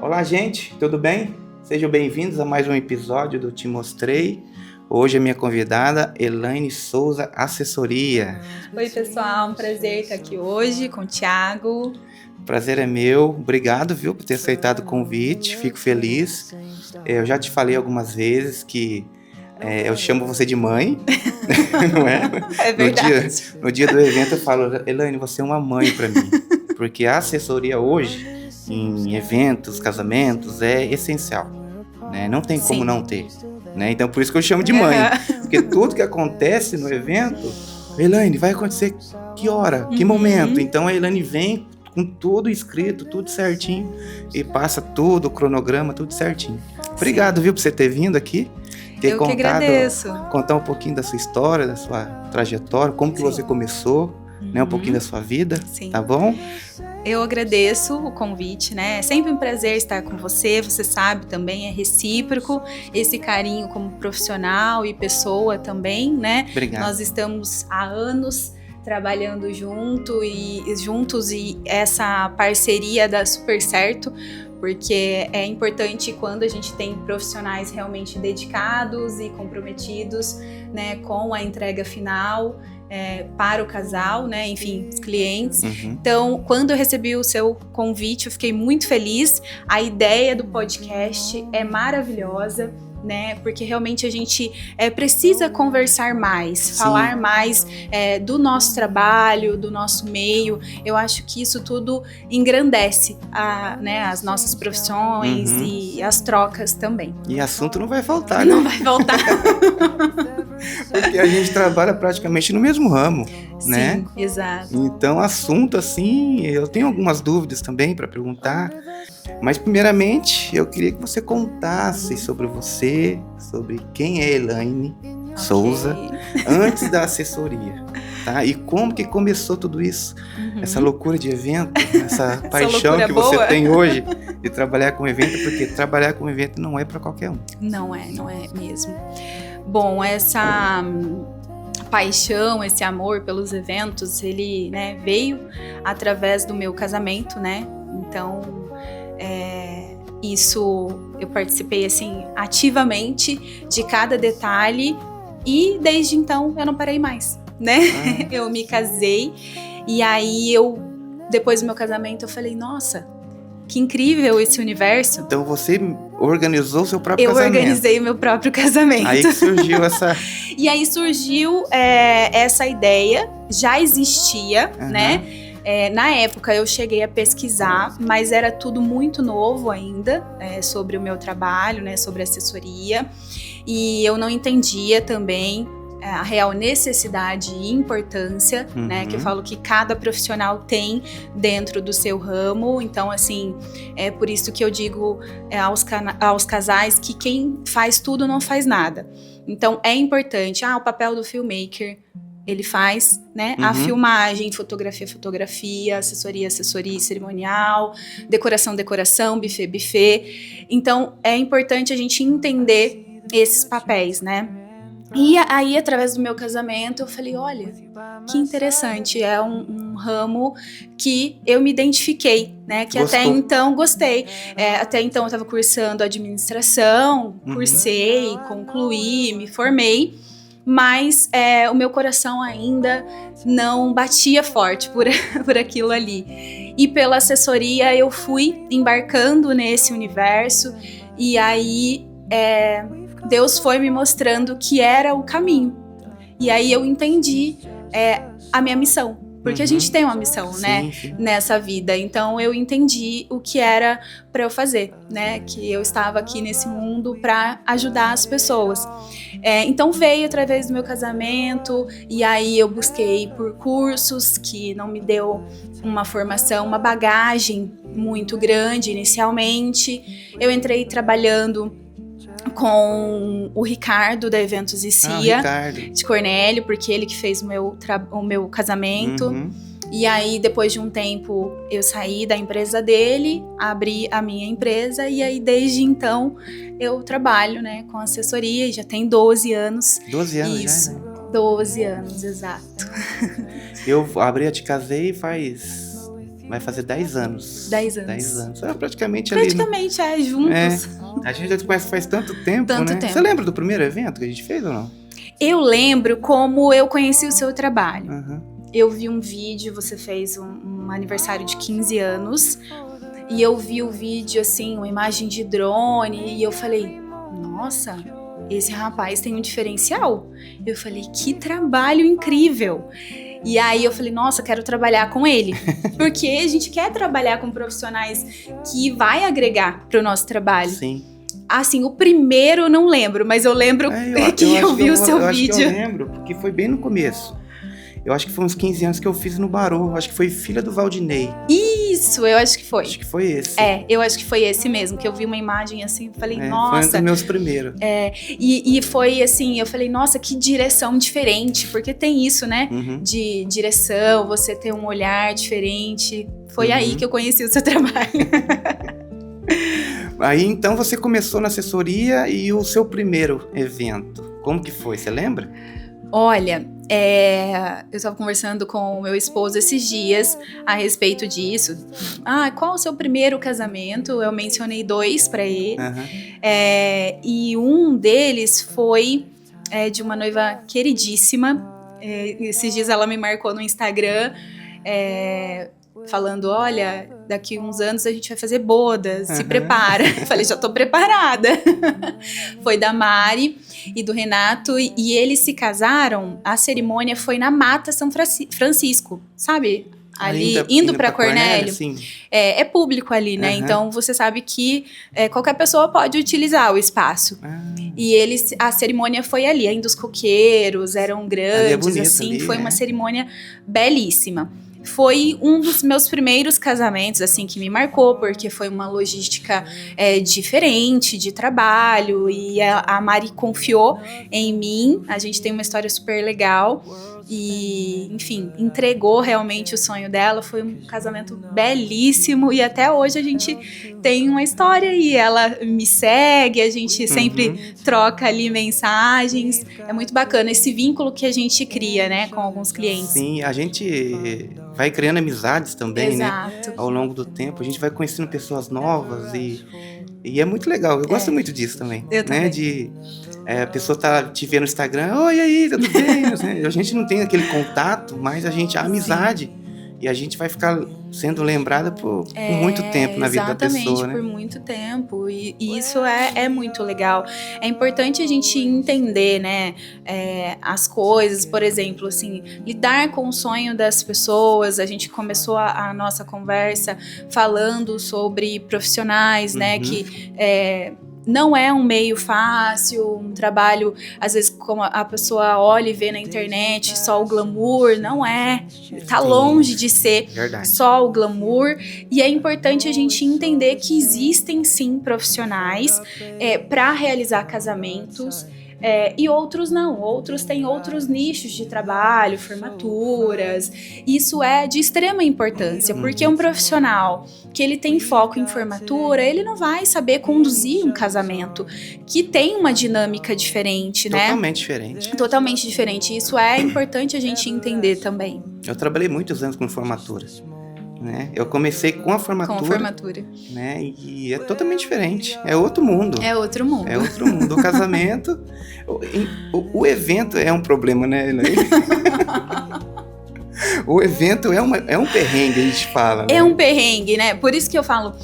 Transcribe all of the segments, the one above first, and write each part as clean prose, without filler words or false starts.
Olá, gente, tudo bem? Sejam bem-vindos a mais um episódio do Te Mostrei. Hoje a minha convidada, Elaine Souza, assessoria. Oi, pessoal, um prazer estar aqui hoje com o Thiago. O prazer é meu, obrigado, viu, por ter aceitado o convite, fico feliz. Eu já te falei algumas vezes que eu chamo você de mãe, não é? É verdade. No dia do evento eu falo, Elaine, você é uma mãe para mim, porque a assessoria hoje, em eventos, casamentos, é essencial, né? Não tem como não ter, né? Então por isso que eu chamo de mãe, porque tudo que acontece no evento, Elaine, vai acontecer que hora, que momento? Então a Elaine vem com tudo escrito, tudo certinho, e passa tudo, o cronograma, tudo certinho. Obrigado, viu, por você ter vindo aqui. Eu que agradeço. Contar um pouquinho da sua história, da sua trajetória, como que você começou, né, um pouquinho da sua vida, tá bom? Eu agradeço o convite, né? É sempre um prazer estar com você, você sabe também, é recíproco, esse carinho como profissional e pessoa também, né? Obrigado. Nós estamos há anos trabalhando juntos e essa parceria dá super certo, porque é importante quando a gente tem profissionais realmente dedicados e comprometidos, né, com a entrega final para o casal, né, enfim, os clientes. Então, quando eu recebi o seu convite, eu fiquei muito feliz. A ideia do podcast é maravilhosa, né? Porque realmente a gente precisa conversar mais, falar mais do nosso trabalho, do nosso meio. Eu acho que isso tudo engrandece as nossas profissões e as trocas também. E assunto não vai faltar, né? Não vai faltar. Porque a gente trabalha praticamente no mesmo ramo, né? Sim, exato. Então, assunto assim, eu tenho algumas dúvidas também para perguntar. Mas primeiramente, eu queria que você contasse sobre você, sobre quem é Elaine Souza, antes da assessoria, tá? E como que começou tudo isso? Essa loucura de evento, essa paixão que você tem hoje de trabalhar com evento, porque trabalhar com evento não é para qualquer um. Não é mesmo. Bom, essa paixão, esse amor pelos eventos, ele, né, veio através do meu casamento, né? Então, isso eu participei assim ativamente de cada detalhe e desde então eu não parei mais, né? Eu me casei e aí depois do meu casamento eu falei, nossa, que incrível esse universo. Então você organizou o seu próprio casamento. Eu organizei o meu próprio casamento. Aí que surgiu essa... E aí surgiu essa ideia, já existia, né? Na época eu cheguei a pesquisar, mas era tudo muito novo ainda, sobre o meu trabalho, né, sobre assessoria, e eu não entendia também a real necessidade e importância, né, que eu falo que cada profissional tem dentro do seu ramo. Então, assim, é por isso que eu digo aos casais que quem faz tudo não faz nada. Então, é importante, o papel do filmmaker, ele faz, né, a filmagem, fotografia, assessoria cerimonial, decoração, buffet. Então, é importante a gente entender esses papéis, né? E aí, através do meu casamento, eu falei, olha, que interessante, é um ramo que eu me identifiquei, né? Que Gostou. Até então gostei. Até então eu estava cursando administração, cursei, concluí, me formei. Mas o meu coração ainda não batia forte por aquilo ali. E pela assessoria eu fui embarcando nesse universo e aí Deus foi me mostrando que era o caminho. E aí eu entendi a minha missão. Porque a gente tem uma missão, né, nessa vida. Então eu entendi o que era para eu fazer, né? Que eu estava aqui nesse mundo para ajudar as pessoas. Então veio através do meu casamento, e aí eu busquei por cursos que não me deu uma formação, uma bagagem muito grande inicialmente. Eu entrei trabalhando com o Ricardo da Eventos e CIA, de Cornélio, porque ele que fez o meu casamento. E aí, depois de um tempo, eu saí da empresa dele, abri a minha empresa, e aí, desde então, eu trabalho, né, com assessoria, e já tem 12 anos. 12 anos isso, já, né? 12 anos, exato. Eu te casei faz vai fazer 10 anos. 10 anos. 10 anos. É praticamente ali. Praticamente, juntos. A gente já se conhece faz tanto tempo, Tanto né? tempo. Você lembra do primeiro evento que a gente fez ou não? Eu lembro como eu conheci o seu trabalho. Uhum. Eu vi um vídeo, você fez um aniversário de 15 anos. E eu vi o vídeo, assim, uma imagem de drone. E eu falei, nossa, esse rapaz tem um diferencial. Eu falei, que trabalho incrível. E aí eu falei, nossa, quero trabalhar com ele. Porque a gente quer trabalhar com profissionais que vai agregar pro nosso trabalho. Sim. Assim, o primeiro eu não lembro, mas eu lembro que eu vi o seu vídeo. Acho que eu lembro, porque foi bem no começo. Eu acho que foi uns 15 anos que eu fiz no Barô. Acho que foi Filha do Valdinei. Isso, eu acho que foi. Acho que foi esse. Eu acho que foi esse mesmo, que eu vi uma imagem assim, falei, nossa. Foi um dos meus primeiros. E foi assim, eu falei, nossa, que direção diferente, porque tem isso, né? Uhum. De direção, você ter um olhar diferente. Foi aí que eu conheci o seu trabalho. Aí, então, você começou na assessoria e o seu primeiro evento. Como que foi? Você lembra? Olha, eu estava conversando com o meu esposo esses dias a respeito disso. Qual o seu primeiro casamento? Eu mencionei 2 para ele. Uhum. E um deles foi de uma noiva queridíssima. Esses dias ela me marcou no Instagram, falando, olha, daqui uns anos a gente vai fazer bodas, se prepara. Eu falei, já tô preparada. Foi da Mari e do Renato, e eles se casaram, a cerimônia foi na Mata São Francisco, sabe? Ali, indo pra Cornélio. Sim. É público ali, né? Então, você sabe que qualquer pessoa pode utilizar o espaço. E a cerimônia foi ali, ainda os coqueiros eram grandes, bonito, assim, ali, foi uma cerimônia belíssima. Foi um dos meus primeiros casamentos, assim, que me marcou, porque foi uma logística diferente de trabalho, e a Mari confiou em mim, a gente tem uma história super legal, e, enfim, entregou realmente o sonho dela, foi um casamento belíssimo, e até hoje a gente tem uma história, e ela me segue, a gente sempre troca ali mensagens, é muito bacana esse vínculo que a gente cria, né, com alguns clientes. Sim, a gente vai criando amizades também, Exato. né? Ao longo do tempo, a gente vai conhecendo pessoas novas e é muito legal. Eu gosto muito disso também. Eu também. De a pessoa tá te vendo no Instagram, oi, aí, tudo bem? A gente não tem aquele contato, mas a amizade. E a gente vai ficar sendo lembrada por muito tempo na vida da pessoa, né? Exatamente, por muito tempo. E isso é muito legal. É importante a gente entender, né, as coisas. Por exemplo, assim, lidar com o sonho das pessoas. A gente começou a nossa conversa falando sobre profissionais, né, que não é um meio fácil, um trabalho, às vezes, como a pessoa olha e vê na internet, só o glamour, não é. Tá longe de ser só o glamour. E é importante a gente entender que existem, sim, profissionais para realizar casamentos. E outros não, outros têm outros nichos de trabalho, formaturas. Isso é de extrema importância, porque um profissional que ele tem foco em formatura, ele não vai saber conduzir um casamento que tem uma dinâmica diferente, né? Totalmente diferente. Totalmente diferente. Isso é importante a gente entender também. Eu trabalhei muitos anos com formatura. Né? Eu comecei com a formatura. Né? E é totalmente diferente. É outro mundo. É outro mundo. É outro mundo. O casamento... o evento é um problema, né? O evento é um perrengue, a gente fala. Né? É um perrengue, né? Por isso que eu falo,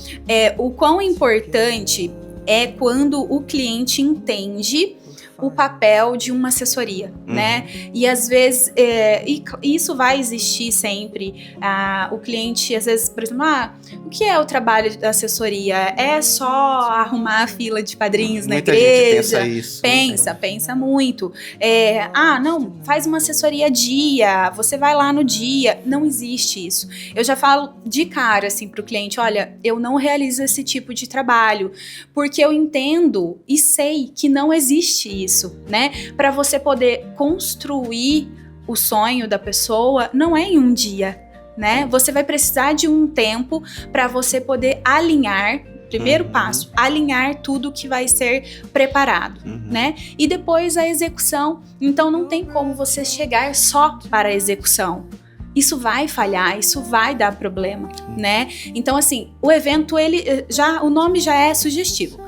o quão importante é quando o cliente entende o papel de uma assessoria, né? E às vezes, isso vai existir sempre. O cliente, às vezes, por exemplo, o que é o trabalho da assessoria? É só arrumar a fila de padrinhos na igreja? Muita gente pensa isso. Pensa muito. Não, faz uma assessoria dia, você vai lá no dia. Não existe isso. Eu já falo de cara, assim, pro cliente, olha, eu não realizo esse tipo de trabalho, porque eu entendo e sei que não existe isso. Né? Para você poder construir o sonho da pessoa, não é em um dia, né? Você vai precisar de um tempo para você poder alinhar. Primeiro passo, alinhar tudo que vai ser preparado, né? E depois a execução. Então não tem como você chegar só para a execução. isso vai falhar, isso vai dar problema, né? Então, assim, o evento, o nome já é sugestivo,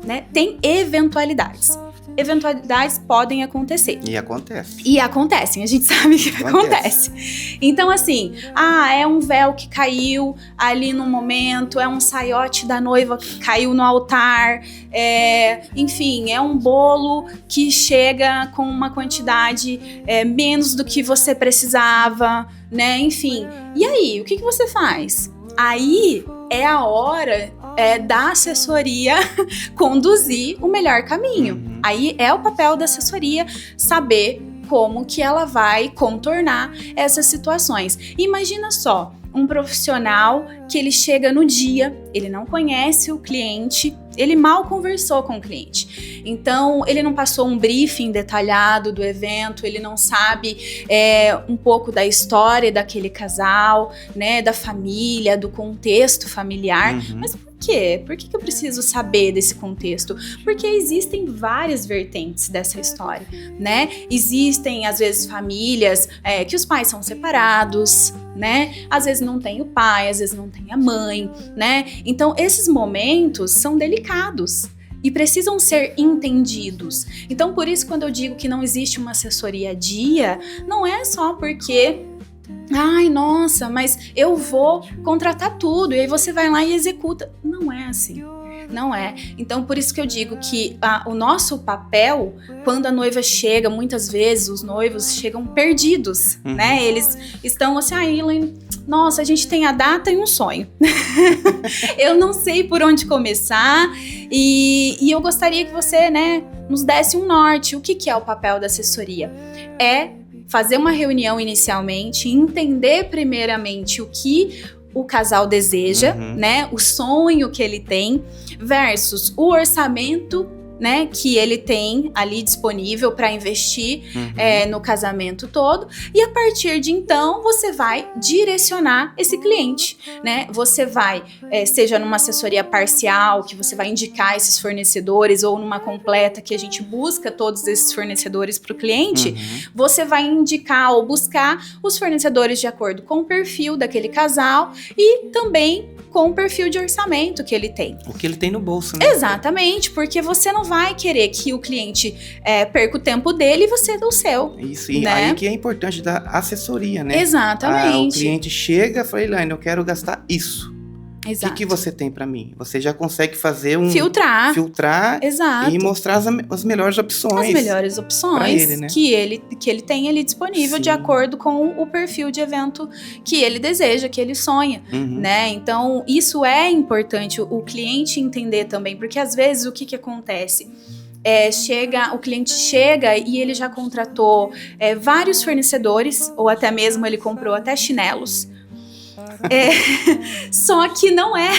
né? Tem eventualidades. Eventualidades podem acontecer. E acontece. E acontecem, a gente sabe que acontece. Então, assim, é um véu que caiu ali no momento, é um saiote da noiva que caiu no altar, enfim, é um bolo que chega com uma quantidade menos do que você precisava, né? Enfim, e aí, o que você faz? Aí é a hora da assessoria conduzir o melhor caminho. Aí é o papel da assessoria saber como que ela vai contornar essas situações. Imagina só, um profissional que ele chega no dia, ele não conhece o cliente, ele mal conversou com o cliente. Então, ele não passou um briefing detalhado do evento, ele não sabe um pouco da história daquele casal, né, da família, do contexto familiar. Mas por quê? Por que eu preciso saber desse contexto? Porque existem várias vertentes dessa história, né? Existem, às vezes, famílias que os pais são separados, né? Às vezes não tem o pai, às vezes não tem a mãe, né? Então, esses momentos são delicados e precisam ser entendidos. Então, por isso, quando eu digo que não existe uma assessoria dia, não é só porque... Ai, nossa, mas eu vou contratar tudo e aí você vai lá e executa. Não é assim. Não é. Então, por isso que eu digo que o nosso papel, quando a noiva chega, muitas vezes os noivos chegam perdidos, né? Eles estão assim, Elaine, nossa, a gente tem a data e um sonho. Eu não sei por onde começar e eu gostaria que você, né, nos desse um norte. O que é o papel da assessoria? É fazer uma reunião inicialmente, entender primeiramente o que o casal deseja, né? O sonho que ele tem versus o orçamento, né, que ele tem ali disponível para investir no casamento todo. E a partir de então, você vai direcionar esse cliente, né? Você vai, seja numa assessoria parcial, que você vai indicar esses fornecedores, ou numa completa, que a gente busca todos esses fornecedores para o cliente, você vai indicar ou buscar os fornecedores de acordo com o perfil daquele casal e também com o perfil de orçamento que ele tem. O que ele tem no bolso, né? Exatamente, porque você não vai querer que o cliente perca o tempo dele e você do seu. Isso, e né? aí que é importante da assessoria, né? Exatamente. O cliente chega e fala, Elaine, eu quero gastar isso. Exato. O que você tem pra mim? Você já consegue fazer filtrar Exato. E mostrar as melhores opções. As melhores opções pra ele, né? que ele tem ali disponível. Sim. De acordo com o perfil de evento que ele deseja, que ele sonha, né? Então, isso é importante o cliente entender também, porque às vezes o que acontece? O cliente chega e ele já contratou vários fornecedores, ou até mesmo ele comprou até chinelos. Só que não é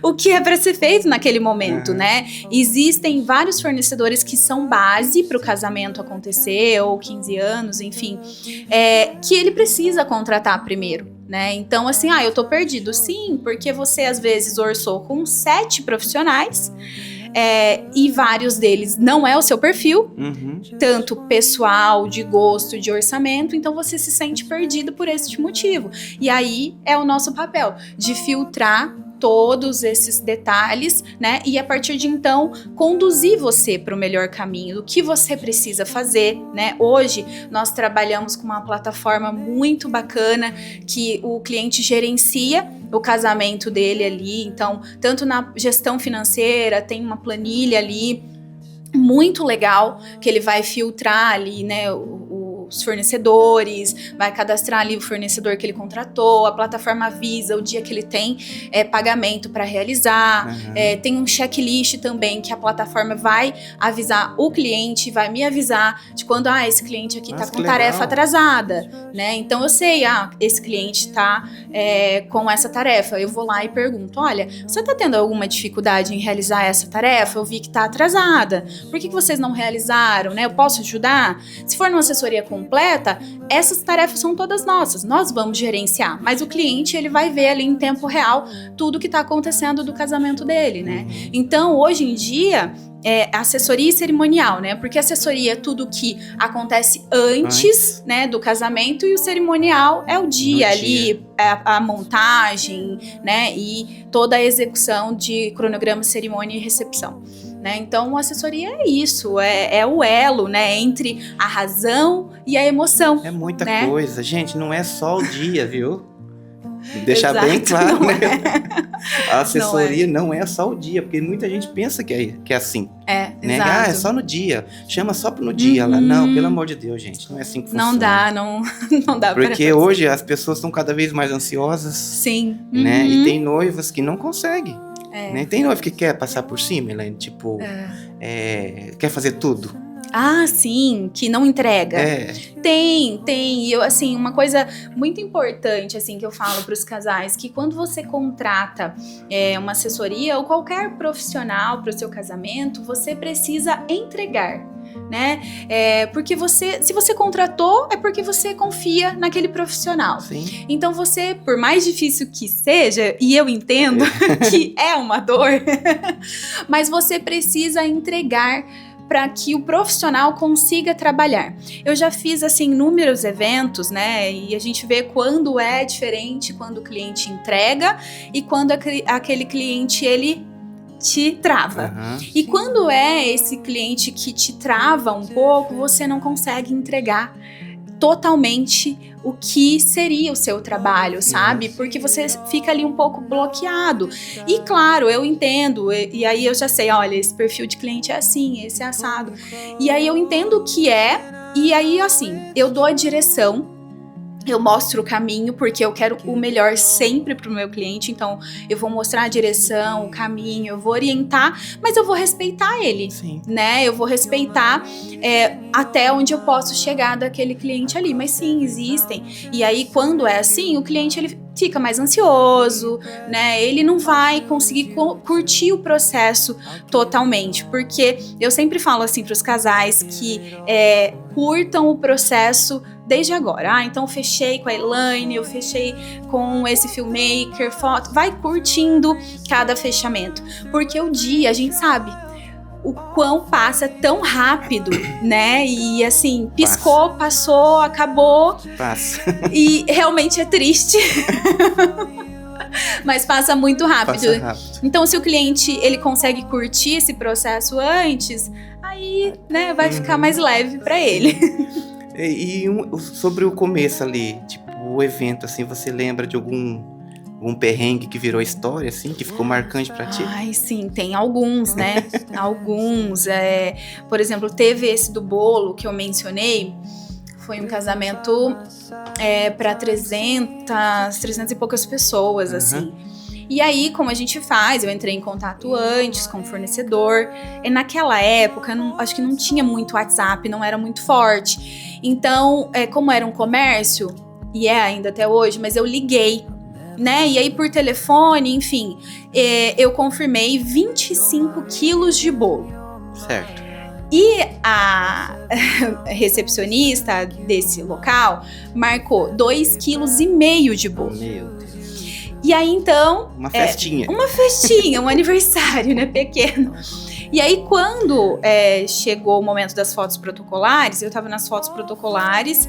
o que é para ser feito naquele momento, né? Existem vários fornecedores que são base para o casamento acontecer, ou 15 anos, enfim, que ele precisa contratar primeiro, né? Então, assim, eu tô perdido. Sim, porque você às vezes orçou com 7 profissionais, e vários deles não é o seu perfil, tanto pessoal, de gosto, de orçamento, então você se sente perdido por esse motivo. E aí é o nosso papel de filtrar todos esses detalhes, né? E a partir de então, conduzir você para o melhor caminho, do que você precisa fazer, né? Hoje, nós trabalhamos com uma plataforma muito bacana que o cliente gerencia o casamento dele ali. Então, tanto na gestão financeira, tem uma planilha ali muito legal, que ele vai filtrar ali, né, os fornecedores, vai cadastrar ali o fornecedor que ele contratou, a plataforma avisa o dia que ele tem pagamento para realizar, tem um checklist também que a plataforma vai avisar o cliente, vai me avisar de quando esse cliente aqui tá com tarefa atrasada, né? Então eu sei, esse cliente tá com essa tarefa, eu vou lá e pergunto, olha, você tá tendo alguma dificuldade em realizar essa tarefa? Eu vi que tá atrasada, por que vocês não realizaram, né? Eu posso ajudar? Se for numa assessoria com completa, essas tarefas são todas nossas, nós vamos gerenciar, mas o cliente ele vai ver ali em tempo real tudo que está acontecendo do casamento dele, né? Então, hoje em dia, assessoria cerimonial, né? Porque assessoria é tudo que acontece antes, né, do casamento, e o cerimonial é o dia ali, a montagem, né, e toda a execução de cronograma, cerimônia e recepção. Né? Então, a assessoria é isso, é o elo, né, entre a razão e a emoção. É muita né? coisa, gente, não é só o dia, viu? Deixar bem claro, né? A assessoria não é só o dia, porque muita gente pensa que é assim. Né? Exato. É só no dia, chama só no dia lá. Não, pelo amor de Deus, gente, não é assim que funciona. Não dá, não dá pra Porque hoje as pessoas estão cada vez mais ansiosas. Sim. Né? E tem noivas que não conseguem. Né? Tem noiva que quer passar por cima, Elaine, tipo, quer fazer tudo. Ah, sim, que não entrega. Tem. E eu, assim, uma coisa muito importante, assim, que eu falo para os casais, que quando você contrata uma assessoria ou qualquer profissional para o seu casamento, você precisa entregar. Né? Porque se você contratou, é porque você confia naquele profissional. Sim. Então você, por mais difícil que seja, e eu entendo que é uma dor, mas você precisa entregar para que o profissional consiga trabalhar. Eu já fiz, assim, inúmeros eventos, né? E a gente vê quando é diferente, quando o cliente entrega e quando aquele cliente, ele te trava. E quando é esse cliente que te trava um pouco, você não consegue entregar totalmente o que seria o seu trabalho, sabe? Porque você fica ali um pouco bloqueado. E claro, eu entendo, e aí eu já sei, olha, esse perfil de cliente é assim, esse é assado. E aí eu entendo o que é, e aí assim, eu dou a direção, eu mostro o caminho, porque eu quero o melhor sempre pro meu cliente, então eu vou mostrar a direção, o caminho, eu vou orientar, mas eu vou respeitar ele, né? Eu vou respeitar até onde eu posso chegar daquele cliente ali, mas sim, existem. E aí, quando é assim, o cliente, ele fica mais ansioso, né? Ele não vai conseguir curtir o processo totalmente, porque eu sempre falo assim para os casais que curtam o processo desde agora. Então fechei com a Elaine, eu fechei com esse filmmaker, foto, vai curtindo cada fechamento, porque o dia, a gente sabe o quão passa tão rápido, né? E assim, piscou, passou, acabou. Passa. E realmente é triste. Mas passa muito rápido. Passa rápido. Então, se o cliente ele consegue curtir esse processo antes, aí, né, vai ficar mais leve para ele. E sobre o começo ali, tipo, o evento, assim, você lembra de algum perrengue que virou história, assim, que ficou marcante pra ti? Ai, sim, tem alguns, né? Alguns. Por exemplo, teve esse do bolo que eu mencionei. Foi um casamento para 300 e poucas pessoas, assim. E aí, como a gente faz? Eu entrei em contato antes com o fornecedor. E naquela época, acho que não tinha muito WhatsApp, não era muito forte. Então, como era um comércio, e é ainda até hoje, mas eu liguei, né? E aí, por telefone, enfim, eu confirmei 25 quilos de bolo. Certo. E a recepcionista desse local marcou 2,5 kg de bolo. Meu Deus. E aí, então... Uma festinha. Uma festinha, um aniversário, né? Pequeno. E aí, quando chegou o momento das fotos protocolares, eu tava nas fotos protocolares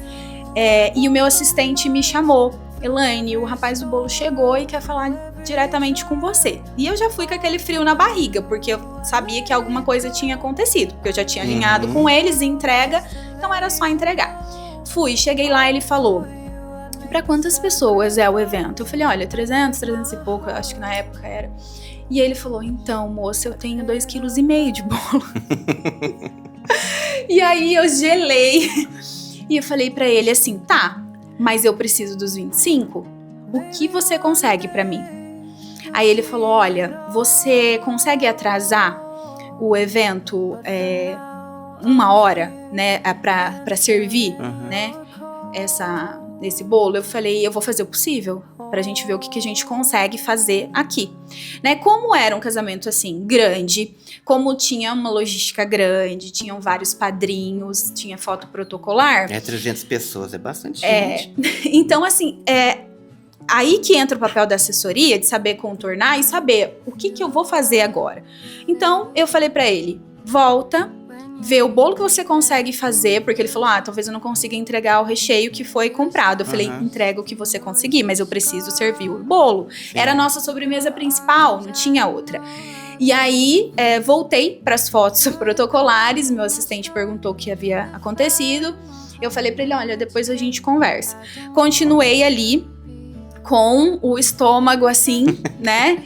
e o meu assistente me chamou. Elaine, o rapaz do bolo chegou e quer falar diretamente com você. E eu já fui com aquele frio na barriga, porque eu sabia que alguma coisa tinha acontecido, porque eu já tinha alinhado com eles, entrega, então era só entregar. Fui, cheguei lá, ele falou, pra quantas pessoas é o evento? Eu falei, olha, 300 e pouco, eu acho que na época era. E ele falou, então, moça, eu tenho 2,5 kg de bolo. E aí eu gelei. E eu falei pra ele assim, tá, mas eu preciso dos 25? O que você consegue pra mim? Aí ele falou, olha, você consegue atrasar o evento 1 hora, né, pra servir, né, nesse bolo? Eu falei, eu vou fazer o possível pra gente ver o que a gente consegue fazer aqui, né? Como era um casamento, assim, grande, como tinha uma logística grande, tinham vários padrinhos, tinha foto protocolar. 300 pessoas, é bastante gente. Então, assim, aí que entra o papel da assessoria, de saber contornar e saber o que eu vou fazer agora. Então, eu falei pra ele, volta, vê o bolo que você consegue fazer, porque ele falou, talvez eu não consiga entregar o recheio que foi comprado. Eu falei, entrega o que você conseguir, mas eu preciso servir o bolo. Sim. Era a nossa sobremesa principal, não tinha outra. E aí, voltei para as fotos protocolares, meu assistente perguntou o que havia acontecido. Eu falei para ele, olha, depois a gente conversa. Continuei ali com o estômago assim, né?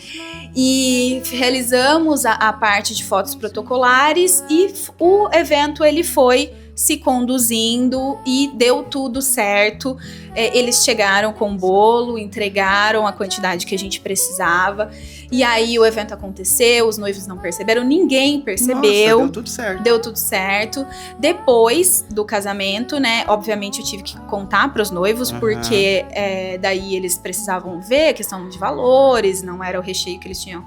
E realizamos a parte de fotos protocolares e o evento ele foi se conduzindo e deu tudo certo. Eles chegaram com o bolo, entregaram a quantidade que a gente precisava. E aí o evento aconteceu, os noivos não perceberam, ninguém percebeu. Nossa, deu tudo certo. Deu tudo certo. Depois do casamento, né, obviamente eu tive que contar para os noivos, porque daí eles precisavam ver a questão de valores, não era o recheio que eles tinham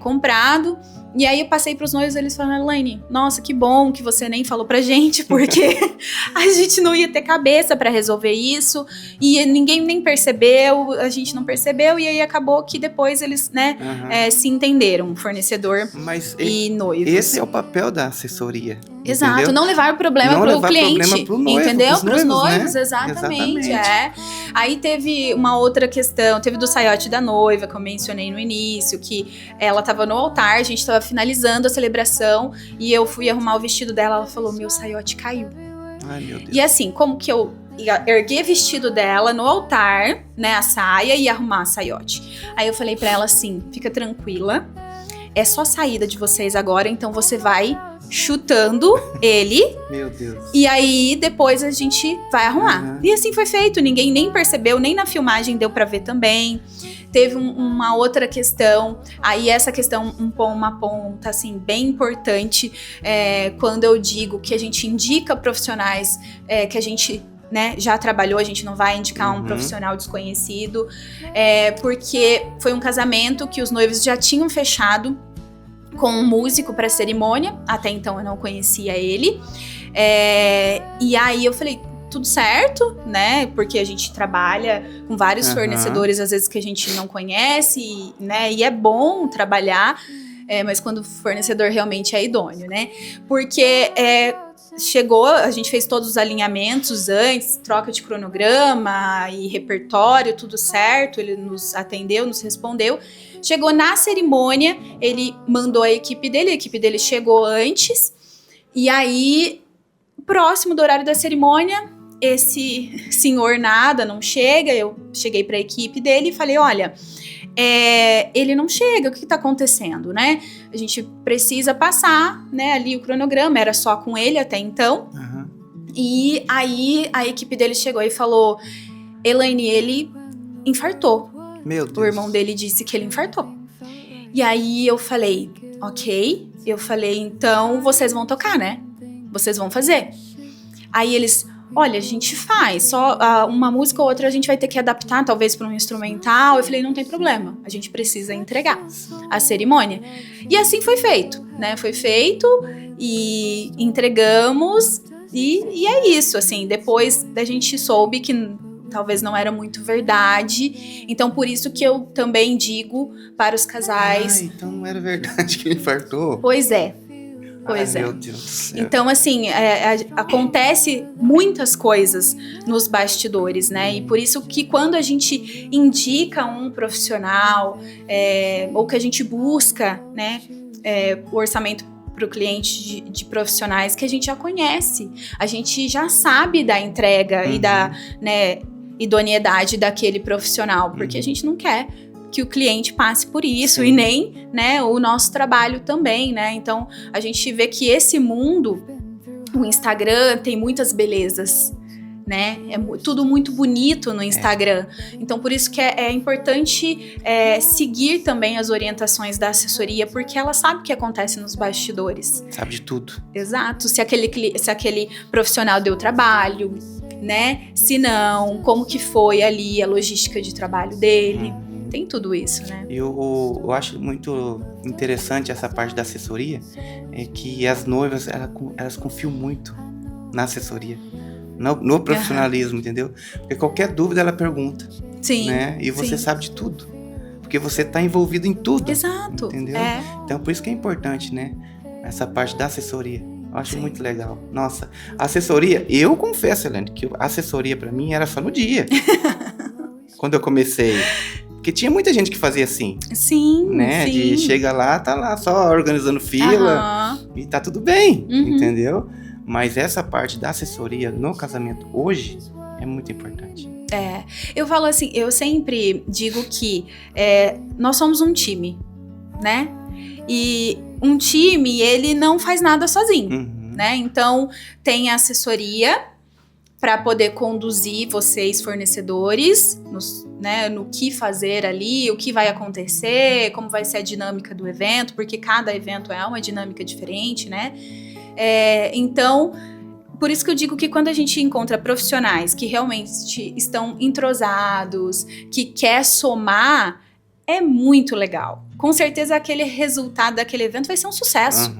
comprado. E aí eu passei para os noivos, eles falaram, Elaine, nossa, que bom que você nem falou pra gente, porque a gente não ia ter cabeça para resolver isso, e ninguém nem percebeu, a gente não percebeu, e aí acabou que depois eles, né, se entenderam, fornecedor e noivos. Esse é o papel da assessoria. Exato, entendeu? não levar o problema pro cliente, problema pro noivo, entendeu? Pros noivos, né? exatamente. Aí teve uma outra questão, teve do saiote da noiva, que eu mencionei no início, que ela tava no altar, a gente tava finalizando a celebração, e eu fui arrumar o vestido dela, ela falou, meu saiote caiu. Ai, meu Deus. E assim, como que eu ia erguer vestido dela no altar, né, a saia, e arrumar a saiote? Aí eu falei pra ela assim, fica tranquila, é só a saída de vocês agora, então você vai chutando ele. Meu Deus. E aí depois a gente vai arrumar. E assim foi feito, ninguém nem percebeu, nem na filmagem deu pra ver também. Teve uma outra questão, aí essa questão uma ponta assim bem importante, quando eu digo que a gente indica profissionais que a gente, né, já trabalhou, a gente não vai indicar um profissional desconhecido, porque foi um casamento que os noivos já tinham fechado com um músico para a cerimônia, até então eu não conhecia ele, e aí eu falei, tudo certo, né, porque a gente trabalha com vários fornecedores, às vezes que a gente não conhece, né, e é bom trabalhar, mas quando o fornecedor realmente é idôneo, né, porque chegou, a gente fez todos os alinhamentos antes, troca de cronograma e repertório, tudo certo, ele nos atendeu, nos respondeu. Chegou na cerimônia, ele mandou a equipe dele chegou antes, e aí, próximo do horário da cerimônia, esse senhor não chega, eu cheguei para a equipe dele e falei, olha, ele não chega, o que tá acontecendo, né? A gente precisa passar, né, ali o cronograma, era só com ele até então. E aí a equipe dele chegou e falou, Elaine, ele infartou. Meu Deus. O irmão dele disse que ele infartou. E aí eu falei, ok. Eu falei, então vocês vão tocar, né? Vocês vão fazer. Aí eles, olha, a gente faz, só uma música ou outra a gente vai ter que adaptar, talvez para um instrumental. Eu falei, não tem problema, a gente precisa entregar a cerimônia. E assim foi feito, né? Foi feito e entregamos e é isso, assim. Depois a gente soube que talvez não era muito verdade. Então, por isso que eu também digo para os casais... então não era verdade que ele infartou? Pois é. Meu Deus do céu. Então, assim, acontece muitas coisas nos bastidores, né? E por isso que quando a gente indica um profissional, ou que a gente busca, né, o orçamento para o cliente de profissionais que a gente já conhece, a gente já sabe da entrega e da, né, idoneidade daquele profissional, porque a gente não quer que o cliente passe por isso. Sim. E nem, né, o nosso trabalho também, né? Então, a gente vê que esse mundo, o Instagram tem muitas belezas, né? É tudo muito bonito no Instagram. Então, por isso que é importante seguir também as orientações da assessoria, porque ela sabe o que acontece nos bastidores. Sabe de tudo. Exato. Se aquele profissional deu trabalho, né? Se não, como que foi ali a logística de trabalho dele. Tem tudo isso, né? Eu acho muito interessante essa parte da assessoria, é que as noivas, elas confiam muito na assessoria, no profissionalismo, entendeu? Porque qualquer dúvida ela pergunta, Sim, né? E você sim. sabe de tudo, porque você está envolvido em tudo. Exato. Entendeu? Então por isso que é importante, né? Essa parte da assessoria. Eu acho muito legal. Nossa, a assessoria, eu confesso, Helene, que a assessoria pra mim era só no dia. Quando eu comecei. Porque tinha muita gente que fazia assim. Sim, né? sim. De chega lá, tá lá só organizando fila e tá tudo bem, entendeu? Mas essa parte da assessoria no casamento hoje é muito importante. Eu falo assim, eu sempre digo que nós somos um time, né? E um time, ele não faz nada sozinho, né? Então, tem a assessoria para poder conduzir vocês, fornecedores, no que fazer ali, o que vai acontecer, como vai ser a dinâmica do evento, porque cada evento é uma dinâmica diferente, né? Então, por isso que eu digo que quando a gente encontra profissionais que realmente estão entrosados, que quer somar, é muito legal. Com certeza aquele resultado daquele evento vai ser um sucesso.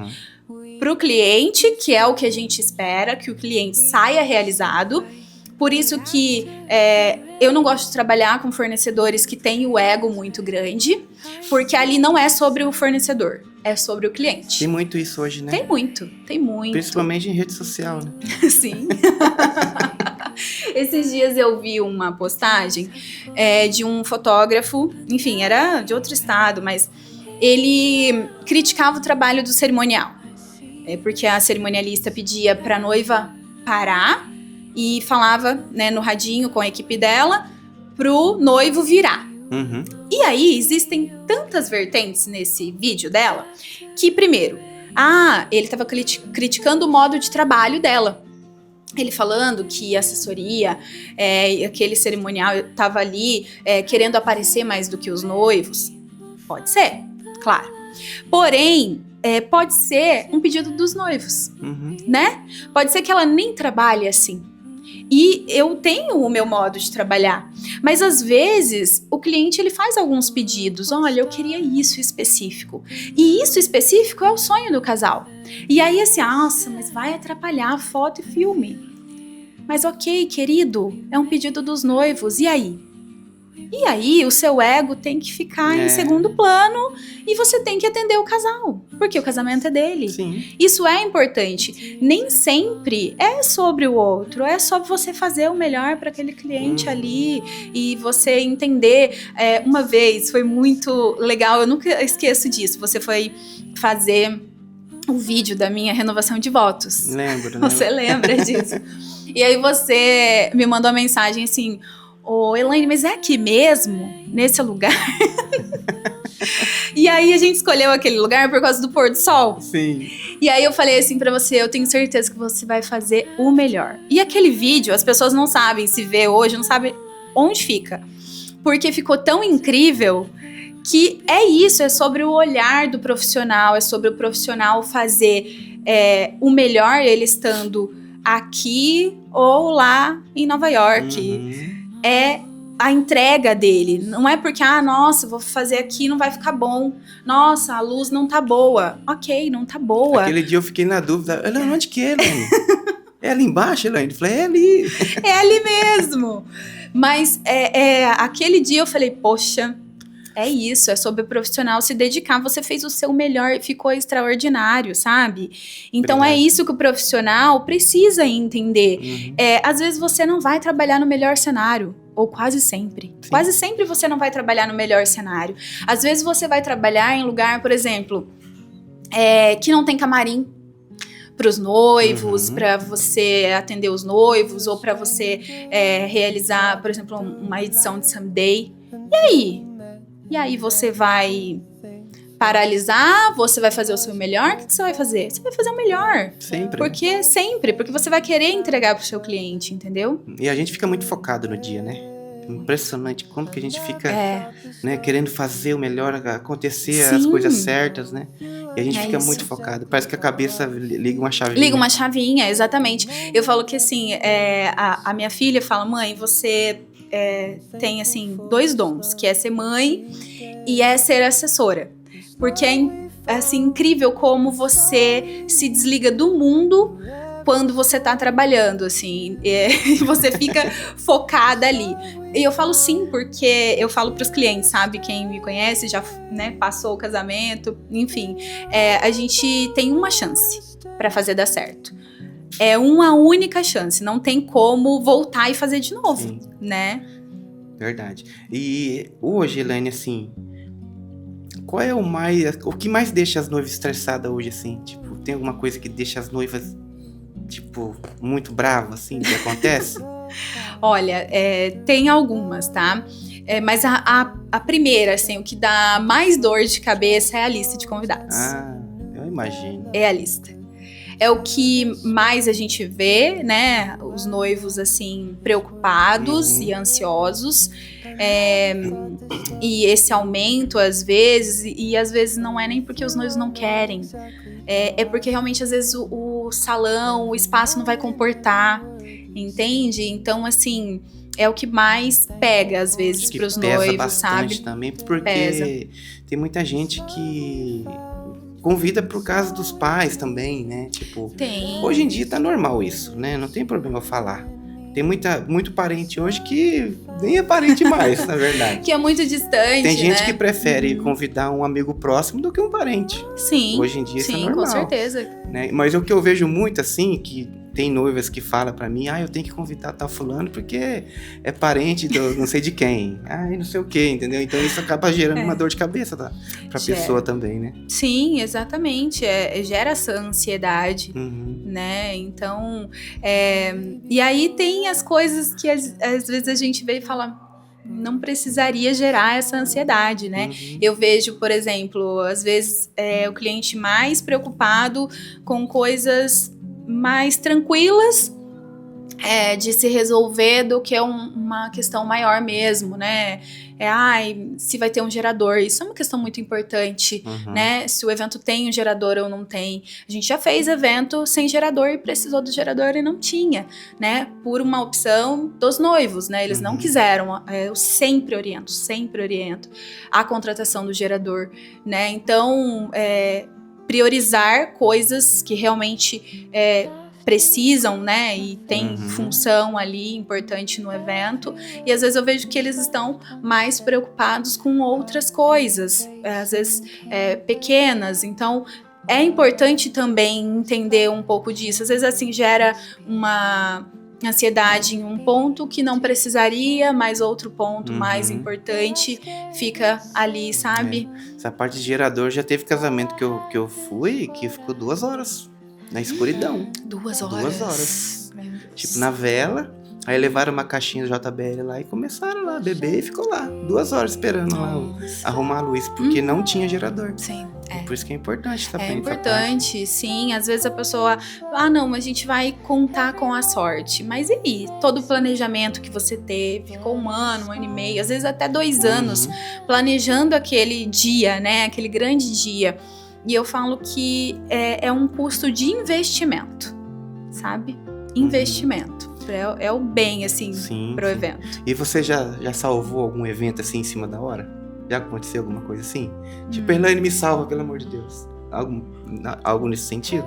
Para o cliente, que é o que a gente espera, que o cliente saia realizado. Por isso que eu não gosto de trabalhar com fornecedores que têm o ego muito grande, porque ali não é sobre o fornecedor, é sobre o cliente. Tem muito isso hoje, né? Tem muito. Principalmente em rede social, né? Sim. Esses dias eu vi uma postagem de um fotógrafo, enfim, era de outro estado, mas ele criticava o trabalho do cerimonial. Porque a cerimonialista pedia para a noiva parar e falava, né, no radinho com a equipe dela pro noivo virar. E aí existem tantas vertentes nesse vídeo dela que, primeiro, ele estava criticando o modo de trabalho dela. Ele falando que a assessoria, aquele cerimonial estava ali querendo aparecer mais do que os noivos. Pode ser, claro. Porém, pode ser um pedido dos noivos, né? Pode ser que ela nem trabalhe assim. E eu tenho o meu modo de trabalhar. Mas, às vezes, o cliente ele faz alguns pedidos. Olha, eu queria isso específico. E isso específico é o sonho do casal. E aí, assim, nossa, mas vai atrapalhar foto e filme. Mas ok, querido, é um pedido dos noivos. E aí? E aí, o seu ego tem que ficar em segundo plano e você tem que atender o casal, porque o casamento é dele. Sim. Isso é importante. Nem sempre é sobre o outro, é só você fazer o melhor para aquele cliente ali e você entender. Uma vez, foi muito legal, eu nunca esqueço disso, você foi fazer um vídeo da minha renovação de votos. Lembro. Você lembra disso? E aí você me mandou uma mensagem assim... Elaine, mas é aqui mesmo? Nesse lugar? E aí a gente escolheu aquele lugar por causa do pôr do sol. Sim. E aí eu falei assim pra você, eu tenho certeza que você vai fazer o melhor. E aquele vídeo, as pessoas não sabem se vê hoje, não sabem onde fica. Porque ficou tão incrível que é isso, é sobre o olhar do profissional, é sobre o profissional fazer o melhor ele estando aqui ou lá em Nova York. É a entrega dele. Não é porque, nossa, vou fazer aqui, não vai ficar bom. Nossa, a luz não tá boa. Ok, não tá boa. Aquele dia eu fiquei na dúvida. Onde que é, Elaine? É ali embaixo, Elaine? Eu falei, é ali. É ali mesmo. Mas aquele dia eu falei, poxa, é isso, é sobre o profissional se dedicar. Você fez o seu melhor e ficou extraordinário, sabe? Então Obrigado. É isso que o profissional precisa entender. Às vezes você não vai trabalhar no melhor cenário. Ou quase sempre. Sim. Quase sempre você não vai trabalhar no melhor cenário. Às vezes você vai trabalhar em lugar, por exemplo, que não tem camarim para os noivos, para você atender os noivos, ou para você realizar, por exemplo, uma edição de Someday. E aí você vai paralisar, você vai fazer o seu melhor, o que você vai fazer? Você vai fazer o melhor. Sempre. Porque você vai querer entregar pro seu cliente, entendeu? E a gente fica muito focado no dia, né? Impressionante como que a gente fica, É, né, querendo fazer o melhor, acontecer as sim, coisas certas, né? E a gente é fica isso. muito focado. Parece que a cabeça liga uma chavinha. Liga uma chavinha, exatamente. Eu falo que assim, a minha filha fala, mãe, você tem assim 2 dons, que é ser mãe e é ser assessora. Porque é assim, incrível como você se desliga do mundo quando você tá trabalhando, assim, e você fica focada ali. E eu falo sim, porque eu falo pros clientes, sabe? Quem me conhece já, né, passou o casamento, enfim. A gente tem uma chance pra fazer dar certo. É uma única chance, não tem como voltar e fazer de novo, Sim, né? verdade. E hoje, Elaine, assim, qual é o que mais deixa as noivas estressadas hoje, assim? Tipo, tem alguma coisa que deixa as noivas, tipo, muito bravas, assim, que acontece? Olha, tem algumas, tá? Mas a primeira, assim, o que dá mais dor de cabeça é a lista de convidados. Ah, eu imagino. É a lista. É o que mais a gente vê, né? Os noivos, assim, preocupados e ansiosos. E esse aumento, às vezes, e às vezes não é nem porque os noivos não querem. É porque realmente, às vezes, o salão, o espaço não vai comportar, entende? Então, assim, é o que mais pega, às vezes, Acho que pros pesa noivos, bastante sabe? também, porque Pesa. tem muita gente que convida por causa dos pais também, né? Tipo, Tem. hoje em dia tá normal isso, né? Não tem problema eu falar. Tem muito parente hoje que nem é parente mais, na verdade. Que é muito distante, Tem gente né? que prefere convidar um amigo próximo do que um parente. Sim. Hoje em dia isso é Sim, normal. com certeza. Né? Mas o que eu vejo muito, assim, que tem noivas que falam pra mim, eu tenho que convidar tal fulano porque é parente do não sei de quem. Não sei o quê, entendeu? Então isso acaba gerando uma dor de cabeça pra pessoa também, né? Sim, exatamente. Gera essa ansiedade, Uhum. né? Então, e aí tem as coisas que às vezes a gente vê e fala, não precisaria gerar essa ansiedade, né? Uhum. Eu vejo, por exemplo, às vezes o cliente mais preocupado com coisas mais tranquilas de se resolver do que uma questão maior mesmo, né? Se vai ter um gerador, isso é uma questão muito importante, né? Se o evento tem um gerador ou não tem. A gente já fez evento sem gerador e precisou do gerador e não tinha, né? Por uma opção dos noivos, né? Eles não quiseram. Eu sempre oriento a contratação do gerador, né? Então, priorizar coisas que realmente precisam, né, e tem função ali importante no evento, e às vezes eu vejo que eles estão mais preocupados com outras coisas, às vezes pequenas, então é importante também entender um pouco disso, às vezes assim gera uma ansiedade em um ponto que não precisaria, mas outro ponto mais importante fica ali, sabe? Essa parte de gerador, já teve casamento que eu fui que ficou 2 horas na escuridão. 2 horas. 2 horas. Meu Deus. Tipo, na vela. Aí levaram uma caixinha JBL lá e começaram lá a beber e ficou lá 2 horas esperando lá arrumar a luz, porque não tinha gerador. Sim, Por isso que é importante também. É importante, sim. Às vezes a pessoa, não, a gente vai contar com a sorte. Mas e aí? Todo o planejamento que você teve, ficou 1 ano, 1 ano e meio, às vezes até 2 anos, planejando aquele dia, né? Aquele grande dia. E eu falo que é um custo de investimento, sabe? Investimento. É o bem, assim, pro evento. E você já salvou algum evento, assim, em cima da hora? Já aconteceu alguma coisa assim? Tipo, Elaine, me salva, pelo amor de Deus. Algo nesse sentido?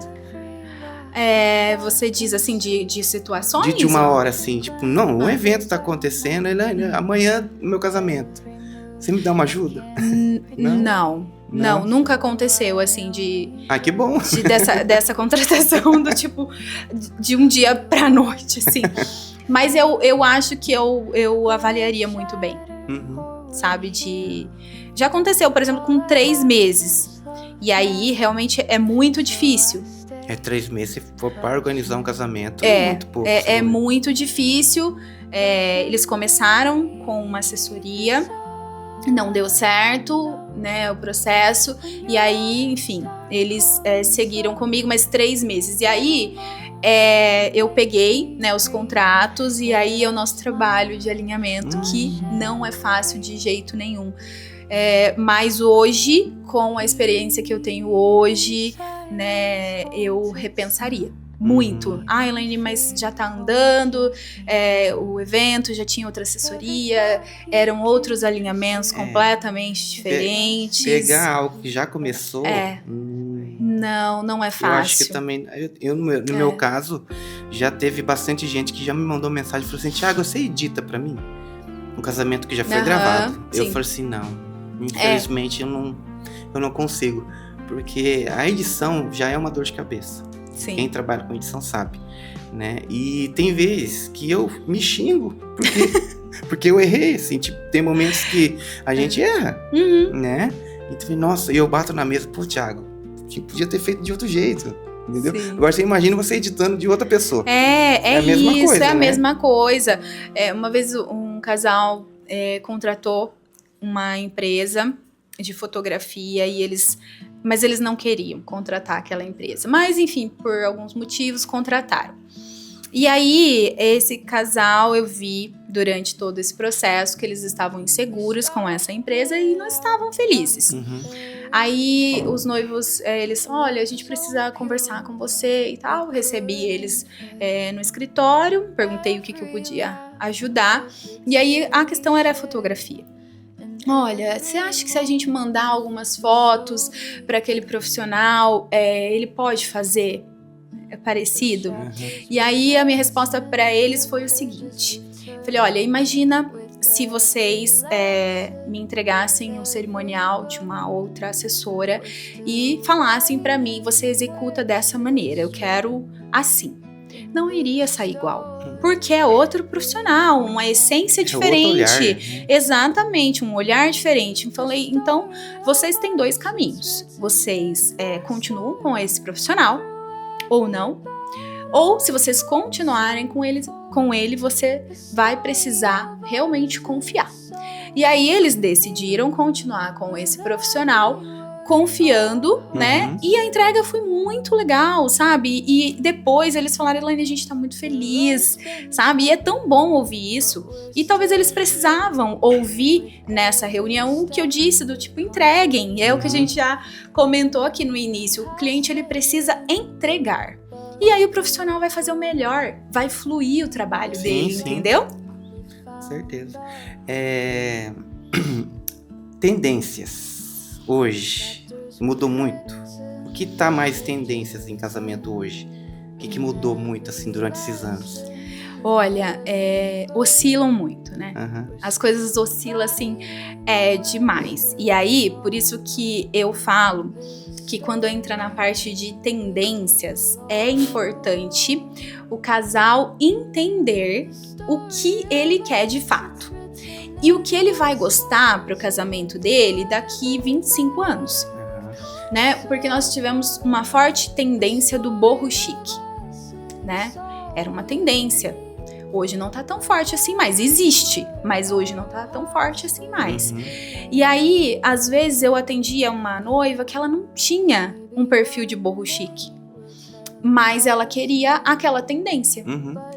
Você diz, assim, de situações? De 1 hora, assim, tipo, não, um evento tá acontecendo, Elaine, amanhã meu casamento. Você me dá uma ajuda? Não, nunca aconteceu, assim, que bom! Dessa contratação, do tipo, de um dia pra noite, assim. Mas eu acho que eu avaliaria muito bem, sabe? Já aconteceu, por exemplo, com 3 meses. E aí, realmente, é muito difícil. 3 meses, se for pra organizar um casamento, é muito pouco. É muito difícil. Eles começaram com uma assessoria, não deu certo, né, o processo, e aí, enfim, eles seguiram comigo mais 3 meses. E aí, eu peguei, né, os contratos e aí é o nosso trabalho de alinhamento, que não é fácil de jeito nenhum. Mas hoje, com a experiência que eu tenho hoje, né, eu repensaria muito. Elaine, mas já tá andando, o evento já tinha outra assessoria, eram outros alinhamentos completamente diferentes. Pegar algo que já começou... Não é fácil. Eu acho que também... No meu caso, já teve bastante gente que já me mandou mensagem e falou assim, Thiago, você edita pra mim? Um casamento que já foi gravado. Sim. Eu falei assim, não. Infelizmente, eu não consigo. Porque a edição já é uma dor de cabeça. Sim. Quem trabalha com edição sabe, né? E tem vezes que eu me xingo porque eu errei, assim, tipo, tem momentos que a gente erra, né? Então, nossa, eu bato na mesa, pô, Thiago, podia ter feito de outro jeito, entendeu? Sim. Agora você imagina você editando de outra pessoa. É a mesma isso, coisa, é a mesma coisa. Uma vez um casal contratou uma empresa de fotografia mas eles não queriam contratar aquela empresa. Mas, enfim, por alguns motivos, contrataram. E aí, esse casal, eu vi durante todo esse processo que eles estavam inseguros com essa empresa e não estavam felizes. Aí, os noivos, eles, olha, a gente precisa conversar com você e tal. Recebi eles no escritório, perguntei o que eu podia ajudar. E aí, a questão era a fotografia. Olha, você acha que se a gente mandar algumas fotos para aquele profissional, ele pode fazer parecido? E aí a minha resposta para eles foi o seguinte: falei, olha, imagina se vocês me entregassem um cerimonial de uma outra assessora e falassem para mim, você executa dessa maneira, eu quero assim. Não iria sair igual, porque é outro profissional, uma essência diferente. Outro olhar. Exatamente, um olhar diferente. Eu falei, então, vocês têm dois caminhos. Vocês continuam com esse profissional, ou não. Ou, se vocês continuarem com ele, você vai precisar realmente confiar. E aí, eles decidiram continuar com esse profissional, confiando, né? E a entrega foi muito legal, sabe? E depois eles falaram, Elaine, a gente tá muito feliz, sabe? E é tão bom ouvir isso. E talvez eles precisavam ouvir nessa reunião o que eu disse, do tipo, entreguem. É o que a gente já comentou aqui no início. O cliente, ele precisa entregar. E aí o profissional vai fazer o melhor, vai fluir o trabalho dele, entendeu? Certeza. Tendências. Hoje, mudou muito. O que tá mais tendências em casamento hoje? O que mudou muito, assim, durante esses anos? Olha, oscilam muito, né? As coisas oscilam, assim, demais. E aí, por isso que eu falo que quando entra na parte de tendências, é importante o casal entender o que ele quer de fato. E o que ele vai gostar para o casamento dele daqui 25 anos, né? Porque nós tivemos uma forte tendência do boho chique, né? Era uma tendência. Hoje não tá tão forte assim mais. Existe, mas hoje não tá tão forte assim mais. E aí, às vezes, eu atendia uma noiva que ela não tinha um perfil de boho chique, mas ela queria aquela tendência.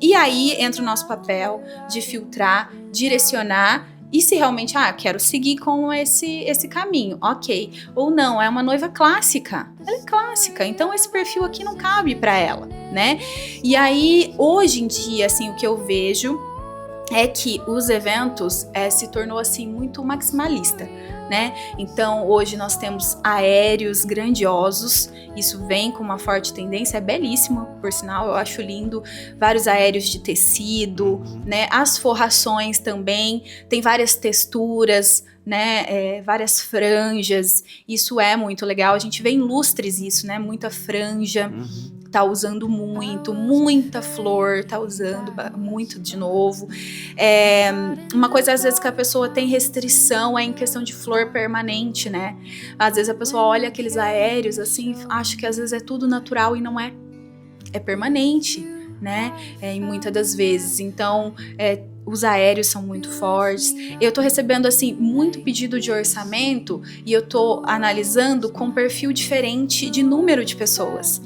E aí entra o nosso papel de filtrar, direcionar, e se realmente, quero seguir com esse caminho, ok. Ou não, é uma noiva clássica, ela é clássica, então esse perfil aqui não cabe para ela, né? E aí, hoje em dia, assim, o que eu vejo é que os eventos se tornou, assim, muito maximalista, né? Então, hoje nós temos aéreos grandiosos, isso vem com uma forte tendência, é belíssimo, por sinal, eu acho lindo, vários aéreos de tecido, né? As forrações também, tem várias texturas, né? Várias franjas, isso é muito legal, a gente vê em lustres isso, né? Muita franja, tá usando muito, muita flor, tá usando muito de novo. Uma coisa, às vezes, que a pessoa tem restrição é em questão de flor permanente, né? Às vezes a pessoa olha aqueles aéreos, assim, acha que às vezes é tudo natural e não é. É permanente, né? Em muitas das vezes. Então, os aéreos são muito fortes. Eu tô recebendo, assim, muito pedido de orçamento e eu tô analisando com perfil diferente de número de pessoas.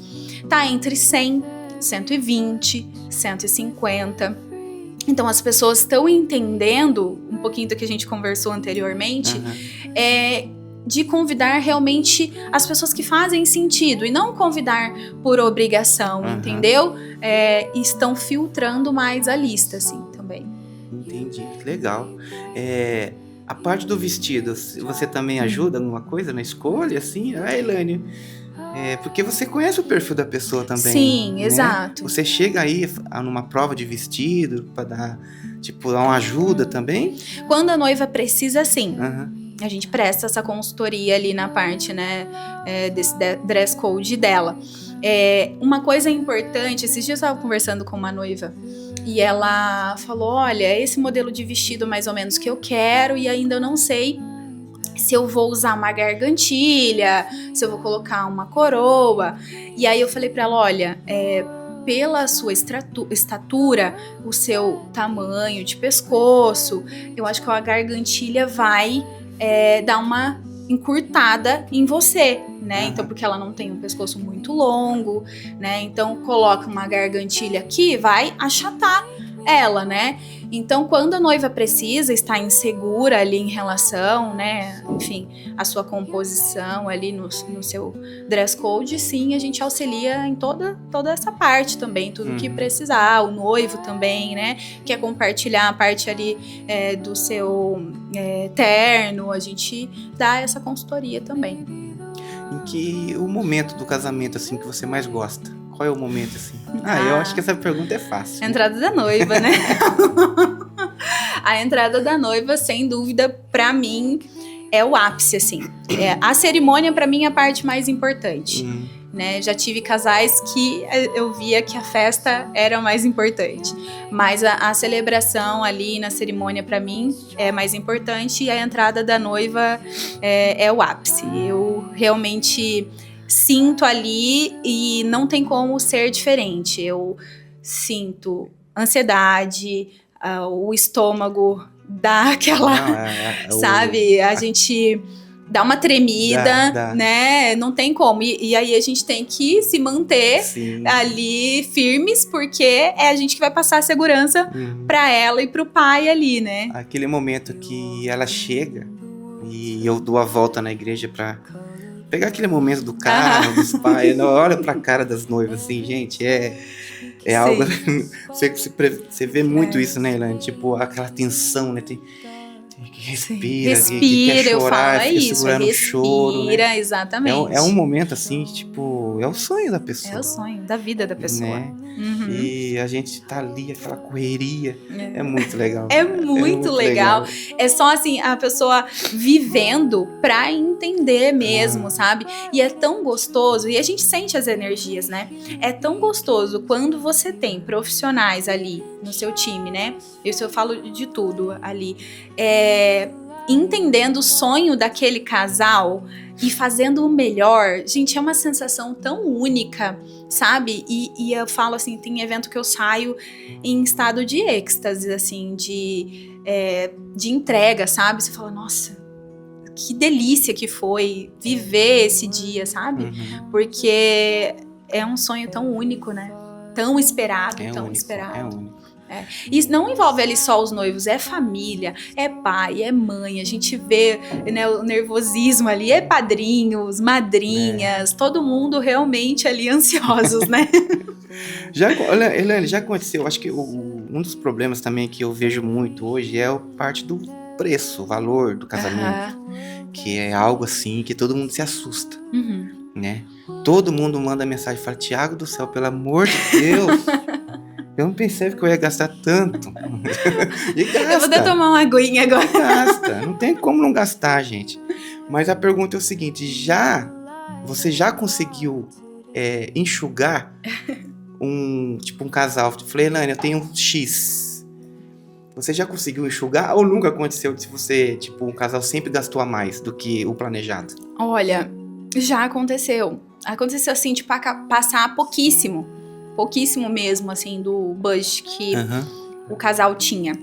Tá entre 100 120, 150. Então as pessoas estão entendendo um pouquinho do que a gente conversou anteriormente, de convidar realmente as pessoas que fazem sentido e não convidar por obrigação, entendeu? Estão filtrando mais a lista, assim, também. Entendi, legal. A parte do vestido, você também ajuda alguma coisa na escolha, assim? Elaine, porque você conhece o perfil da pessoa também. Sim, né? exato. Você chega aí numa prova de vestido para dar uma ajuda também? Quando a noiva precisa, sim. A gente presta essa consultoria ali na parte, né, desse dress code dela. Uma coisa importante, esses dias eu estava conversando com uma noiva e ela falou, olha, esse modelo de vestido mais ou menos que eu quero e ainda eu não sei se eu vou usar uma gargantilha, se eu vou colocar uma coroa. E aí eu falei pra ela, olha, pela sua estatura, o seu tamanho de pescoço, eu acho que a gargantilha vai dar uma encurtada em você, né? Então, porque ela não tem um pescoço muito longo, né? Então, coloca uma gargantilha aqui, vai achatar ela, né? Então, quando a noiva precisa estar insegura ali em relação, né, enfim, a sua composição ali no seu dress code, sim, a gente auxilia em toda essa parte também, tudo que precisar, o noivo também, né, quer compartilhar a parte ali do seu terno, a gente dá essa consultoria também. Em que o momento do casamento, assim, que você mais gosta? Qual é o momento, assim? Eu acho que essa pergunta é fácil. A entrada da noiva, né? A entrada da noiva, sem dúvida, pra mim, é o ápice, assim. A cerimônia, pra mim, é a parte mais importante. Né? Já tive casais que eu via que a festa era mais importante. Mas a celebração ali na cerimônia, pra mim, é mais importante. E a entrada da noiva é o ápice. Eu realmente sinto ali e não tem como ser diferente. Eu sinto ansiedade, o estômago dá aquela, sabe? A gente dá uma tremida, né? Não tem como. E aí a gente tem que se manter ali firmes, porque é a gente que vai passar a segurança pra ela e pro pai ali, né? Aquele momento que ela chega e eu dou a volta na igreja pra pegar aquele momento do carro, dos pais, olha pra cara das noivas, assim, gente, é algo... Você vê muito isso, né, Elaine? Tipo, aquela tensão, né? Tem que respira, que quer chorar, eu falo, isso, segurando o choro, né? Exatamente. É um momento, assim, tipo, é o sonho da pessoa. É o sonho da vida da pessoa. Né? E a gente tá ali, aquela correria, é muito legal. É muito legal. É só, assim, a pessoa vivendo pra entender mesmo, sabe? E é tão gostoso, e a gente sente as energias, né? É tão gostoso quando você tem profissionais ali no seu time, né? Isso eu falo de tudo ali. Entendendo o sonho daquele casal e fazendo o melhor, gente, é uma sensação tão única, sabe? E eu falo assim, tem evento que eu saio em estado de êxtase, assim, de entrega, sabe? Você fala, nossa, que delícia que foi viver esse dia, sabe? Porque é um sonho tão único, né? Tão esperado, tão esperado. É único. E não envolve ali só os noivos, é família, é pai, é mãe, a gente vê, né, o nervosismo ali, é padrinhos, madrinhas, todo mundo realmente ali ansiosos, né? Olha, Elaine, já aconteceu, acho que um dos problemas também que eu vejo muito hoje é a parte do preço, o valor do casamento, que é algo assim que todo mundo se assusta, né? Todo mundo manda mensagem e fala, Thiago do céu, pelo amor de Deus... Eu não pensei que eu ia gastar tanto. E gasta. Eu vou até tomar uma aguinha agora. Gasta. Não tem como não gastar, gente. Mas a pergunta é o seguinte: você já conseguiu enxugar um casal? Eu falei, Elaine, eu tenho um X. Você já conseguiu enxugar ou nunca aconteceu se você, um casal sempre gastou a mais do que o planejado? Olha, já aconteceu. Aconteceu assim, de passar pouquíssimo mesmo, assim, do budget que o casal tinha.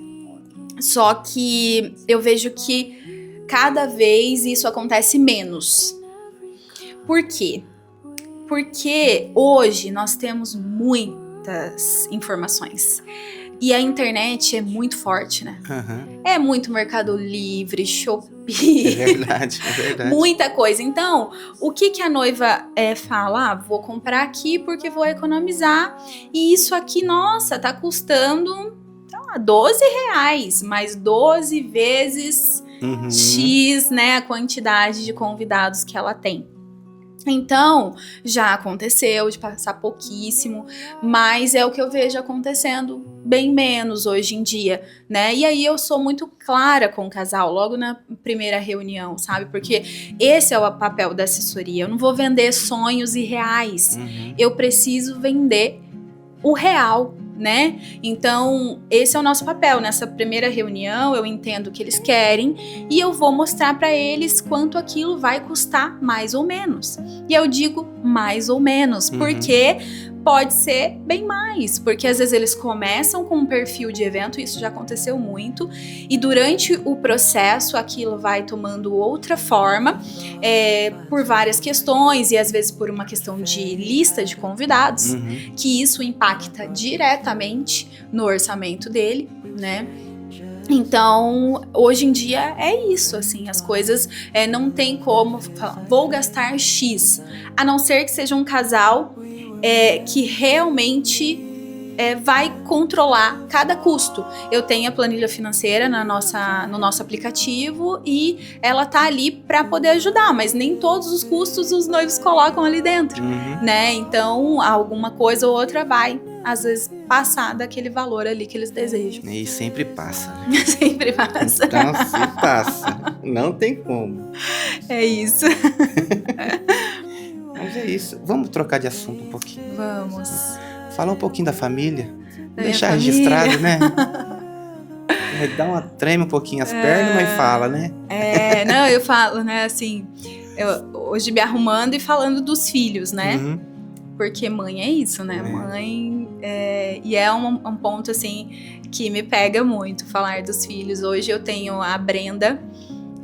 Só que eu vejo que cada vez isso acontece menos. Por quê? Porque hoje nós temos muitas informações. E a internet é muito forte, né? É muito Mercado Livre, Shopee. É verdade. Muita coisa. Então, o que a noiva fala? Vou comprar aqui porque vou economizar. E isso aqui, nossa, tá custando R$12, mas 12 vezes X, né? A quantidade de convidados que ela tem. Então, já aconteceu de passar pouquíssimo, mas é o que eu vejo acontecendo bem menos hoje em dia, né? E aí eu sou muito clara com o casal, logo na primeira reunião, sabe? Porque esse é o papel da assessoria. Eu não vou vender sonhos irreais. Eu preciso vender o real, né? Então, esse é o nosso papel. Nessa primeira reunião, eu entendo o que eles querem e eu vou mostrar para eles quanto aquilo vai custar, mais ou menos. E eu digo mais ou menos, porque pode ser bem mais, porque às vezes eles começam com um perfil de evento, isso já aconteceu muito, e durante o processo aquilo vai tomando outra forma, por várias questões, e às vezes por uma questão de lista de convidados, que isso impacta diretamente no orçamento dele, né? Então, hoje em dia é isso, assim, as coisas não tem como falar, vou gastar X, a não ser que seja um casal que realmente vai controlar cada custo. Eu tenho a planilha financeira no nosso aplicativo e ela tá ali para poder ajudar, mas nem todos os custos os noivos colocam ali dentro, né? Então, alguma coisa ou outra vai, às vezes, passar daquele valor ali que eles desejam. E sempre passa, né? Sempre passa. Então, se passa. Não tem como. É isso. Mas é isso. Vamos trocar de assunto um pouquinho. Vamos. Falar um pouquinho da família. Da Deixar minha registrado, né? Treme um pouquinho as pernas, mas fala, né? Não, eu falo, né, assim, hoje me arrumando e falando dos filhos, né? Porque mãe é isso, né? Mãe e é um ponto, assim, que me pega muito, falar dos filhos. Hoje eu tenho a Brenda,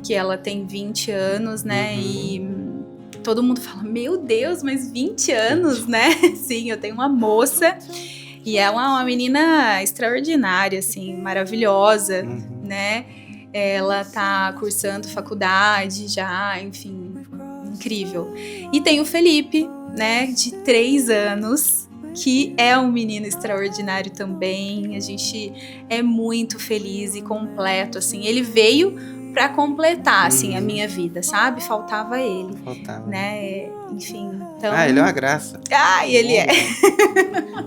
que ela tem 20 anos, né? E todo mundo fala, meu Deus, mas 20 anos, né? Sim, eu tenho uma moça e ela é uma menina extraordinária, assim, maravilhosa, né? Ela tá cursando faculdade já, enfim, incrível. E tem o Felipe, né, de 3 anos, que é um menino extraordinário também. A gente é muito feliz e completo, assim. Ele veio pra completar, assim, a minha vida, sabe? Faltava ele. Né? Enfim, então... ele é uma graça. Ele é.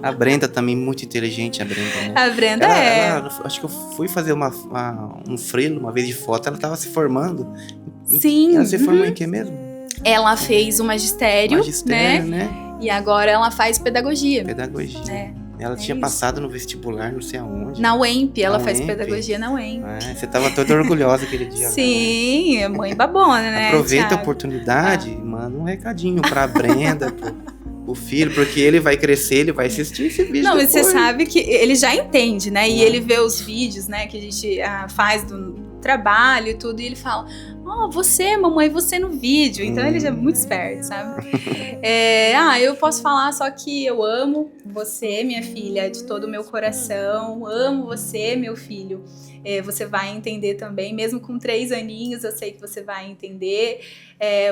A Brenda também, muito inteligente, a Brenda, né? A Brenda ela, acho que eu fui fazer um freelo uma vez de foto, ela tava se formando. Sim. Ela se formou em que mesmo? Ela fez o magistério, né? E agora ela faz pedagogia. Ela tinha passado no vestibular, não sei aonde. Na UEMP, ela faz pedagogia na UEMP. Você tava toda orgulhosa aquele dia. Sim, né? Mãe babona, né? Aproveita a oportunidade e manda um recadinho pra Brenda, pro filho, porque ele vai crescer, ele vai assistir esse vídeo. Não, mas você sabe que ele já entende, né? E ele vê os vídeos, né, que a gente faz do trabalho e tudo, e ele fala... você, mamãe, você no vídeo. Então ele já é muito esperto, sabe? Eu posso falar só que eu amo você, minha filha, de todo o meu coração. Amo você, meu filho. Você vai entender também, mesmo com 3 aninhos, eu sei que você vai entender.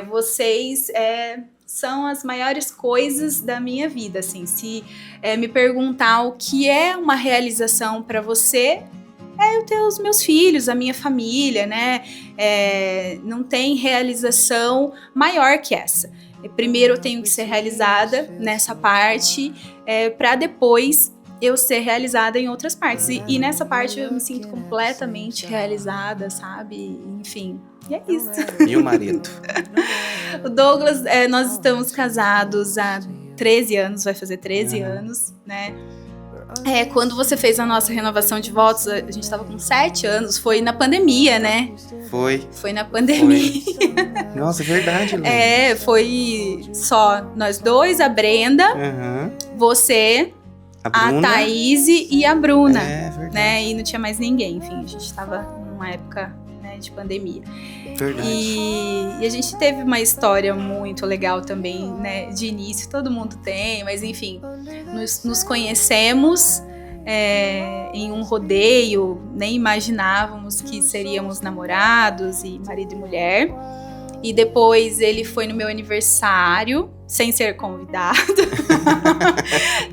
Vocês são as maiores coisas da minha vida, assim. Se me perguntar o que é uma realização para você... eu ter os meus filhos, a minha família, né? Não tem realização maior que essa. Primeiro eu tenho que ser realizada nessa parte, para depois eu ser realizada em outras partes. E nessa parte eu me sinto completamente realizada, sabe? Enfim, e é isso. E o marido? O Douglas, nós estamos casados há 13 anos, vai fazer 13 anos, né? Quando você fez a nossa renovação de votos, a gente estava com 7 anos, foi na pandemia, né? Foi na pandemia. Nossa, é verdade, Lu. Foi só nós dois, a Brenda, você, a Thaís e a Bruna. Verdade. Né? E não tinha mais ninguém, enfim, a gente estava numa época, né, de pandemia. Verdade. E a gente teve uma história muito legal também, né? De início, todo mundo tem, mas enfim, nos conhecemos em um rodeio, nem imaginávamos que seríamos namorados e marido e mulher. E depois ele foi no meu aniversário, sem ser convidado.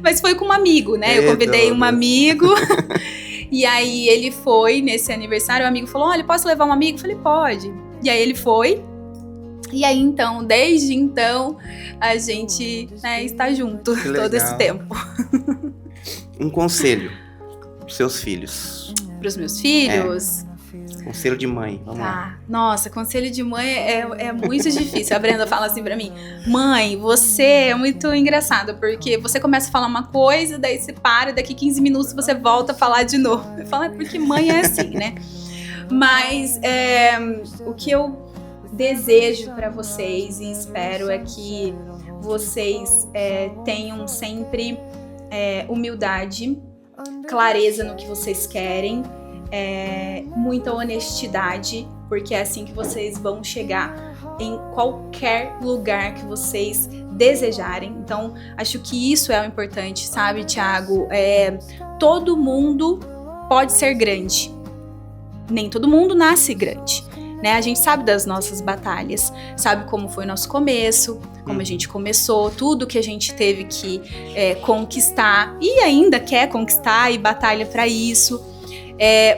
Mas foi com um amigo, né? Eu convidei um amigo. E aí ele foi nesse aniversário, o amigo falou, olha, posso levar um amigo? Eu falei, pode. E aí ele foi. E aí então, desde então, a gente, né, está junto todo esse tempo. Um conselho para seus filhos. Para os meus filhos? Conselho de mãe, vamos lá. Nossa, conselho de mãe é muito difícil. A Brenda fala assim pra mim, mãe, você é muito engraçada, porque você começa a falar uma coisa, daí você para, daqui 15 minutos você volta a falar de novo. Eu falo, porque mãe é assim, né? Mas o que eu desejo pra vocês e espero é que vocês tenham sempre humildade, clareza no que vocês querem, muita honestidade, porque é assim que vocês vão chegar em qualquer lugar que vocês desejarem. Então, acho que isso é o importante, sabe, Thiago? Todo mundo pode ser grande. Nem todo mundo nasce grande, né? A gente sabe das nossas batalhas, sabe como foi o nosso começo, como a gente começou, tudo que a gente teve que conquistar e ainda quer conquistar e batalha para isso.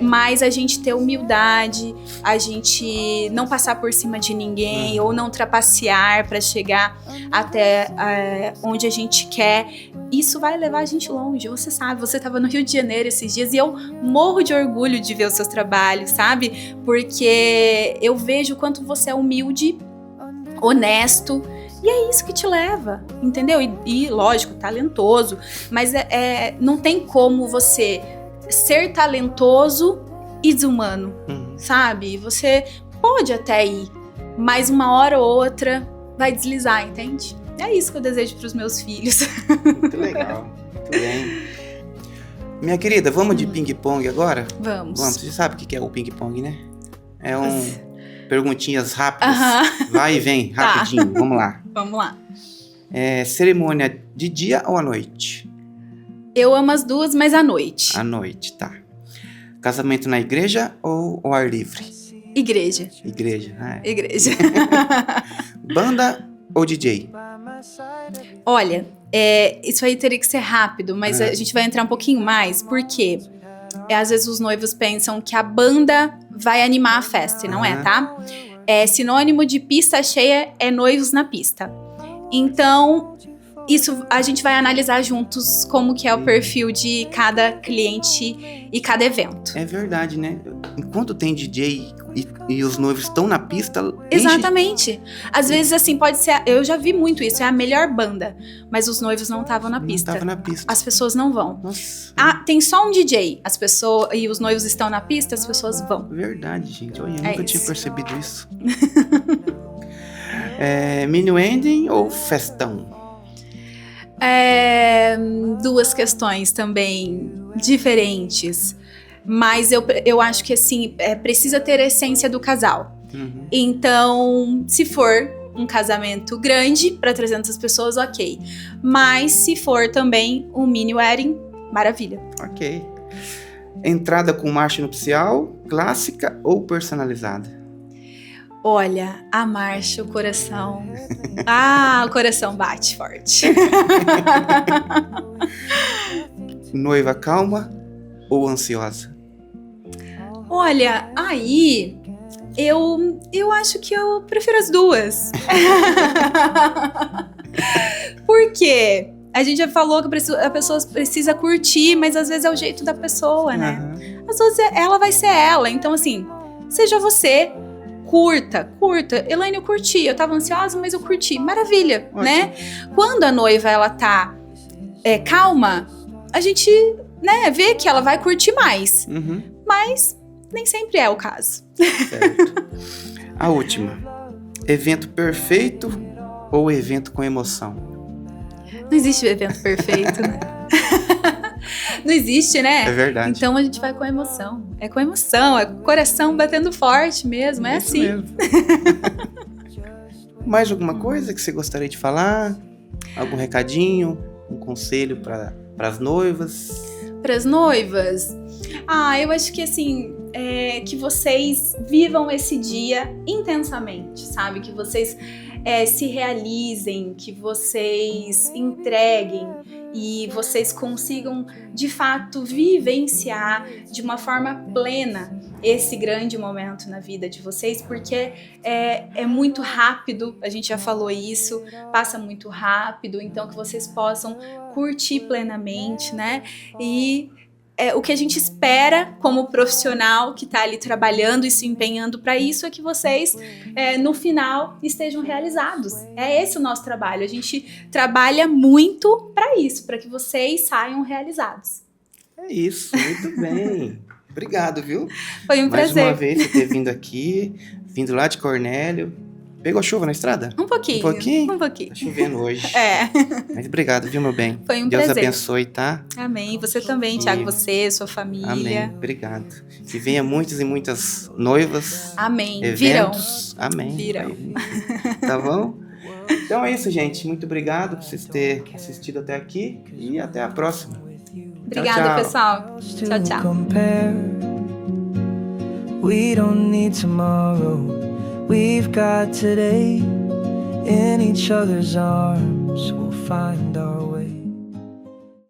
Mas a gente ter humildade, a gente não passar por cima de ninguém ou não trapacear para chegar até onde a gente quer, isso vai levar a gente longe. Você sabe, você estava no Rio de Janeiro esses dias e eu morro de orgulho de ver os seus trabalhos, sabe? Porque eu vejo o quanto você é humilde, honesto, e é isso que te leva, entendeu? E lógico, talentoso, mas não tem como você ser talentoso e desumano, sabe? Você pode até ir, mas uma hora ou outra vai deslizar, entende? É isso que eu desejo para os meus filhos. Muito legal, muito bem. Minha querida, vamos de ping-pong agora? Vamos. Você sabe o que é o ping-pong, né? Perguntinhas rápidas, vai e vem, rapidinho, vamos lá. Vamos lá. Cerimônia de dia ou à noite? Eu amo as duas, mas à noite. À noite, tá. Casamento na igreja ou ao ar livre? Igreja. Igreja. Igreja. Banda ou DJ? Olha, isso aí teria que ser rápido, mas a gente vai entrar um pouquinho mais, porque às vezes os noivos pensam que a banda vai animar a festa, e não é, tá? Sinônimo de pista cheia é noivos na pista. Então, isso a gente vai analisar juntos como que é o perfil de cada cliente e cada evento. É verdade, né? Enquanto tem DJ e os noivos estão na pista... Exatamente. Às vezes, assim, pode ser... Eu já vi muito isso, é a melhor banda, mas os noivos não estavam na pista. Não estavam na pista. As pessoas não vão. Nossa. Tem só um DJ, e os noivos estão na pista, as pessoas vão. Verdade, gente. Olha, eu nunca tinha percebido isso. Mini wedding ou festão? Duas questões também diferentes, mas eu acho que assim, precisa ter a essência do casal. Então, se for um casamento grande para 300 pessoas, ok, mas se for também um mini wedding, maravilha. Ok. Entrada com marcha nupcial, clássica ou personalizada? Olha, a marcha, o coração... o coração bate forte. Noiva calma ou ansiosa? Olha, aí... Eu acho que eu prefiro as duas. Por quê? A gente já falou que a pessoa precisa curtir, mas às vezes é o jeito da pessoa, né? Às vezes ela vai ser ela. Então, assim, seja você... Curta. Elaine, eu curti. Eu tava ansiosa, mas eu curti. Maravilha, ótimo, né? Quando a noiva, ela tá calma, a gente, né, vê que ela vai curtir mais. Mas nem sempre é o caso. Certo. A última. Evento perfeito ou evento com emoção? Não existe evento perfeito, né? Não existe, né? É verdade. Então a gente vai com emoção. É com emoção, é com o coração batendo forte mesmo, é Isso assim. mesmo. Mais alguma coisa que você gostaria de falar? Algum recadinho? Um conselho para as noivas? Para as noivas? Eu acho que assim, que vocês vivam esse dia intensamente, sabe? Que vocês se realizem, que vocês entreguem e vocês consigam, de fato, vivenciar de uma forma plena esse grande momento na vida de vocês, porque é muito rápido, a gente já falou isso, passa muito rápido, então que vocês possam curtir plenamente, né? E o que a gente espera como profissional que está ali trabalhando e se empenhando para isso é que vocês, no final, estejam realizados. É esse o nosso trabalho. A gente trabalha muito para isso, para que vocês saiam realizados. É isso, muito bem. Obrigado, viu? Foi um prazer. Mais uma vez você ter vindo aqui, vindo lá de Cornélio. Pegou chuva na estrada? Um pouquinho. Um pouquinho? Um pouquinho. Tá chovendo hoje. Mas obrigado, viu, meu bem? Foi um Deus prazer. abençoe, tá? Amém. Você também, Thiago, você, sua família. Amém. Obrigado. Que venha muitas e muitas noivas. Amém. Eventos. Virão. Amém. Virão. Tá bom? Então é isso, gente. Muito obrigado por vocês terem assistido até aqui e até a próxima. Obrigada, tchau. pessoal. Tchau, tchau. We don't need tomorrow. We've got today. In each other's arms, we'll find our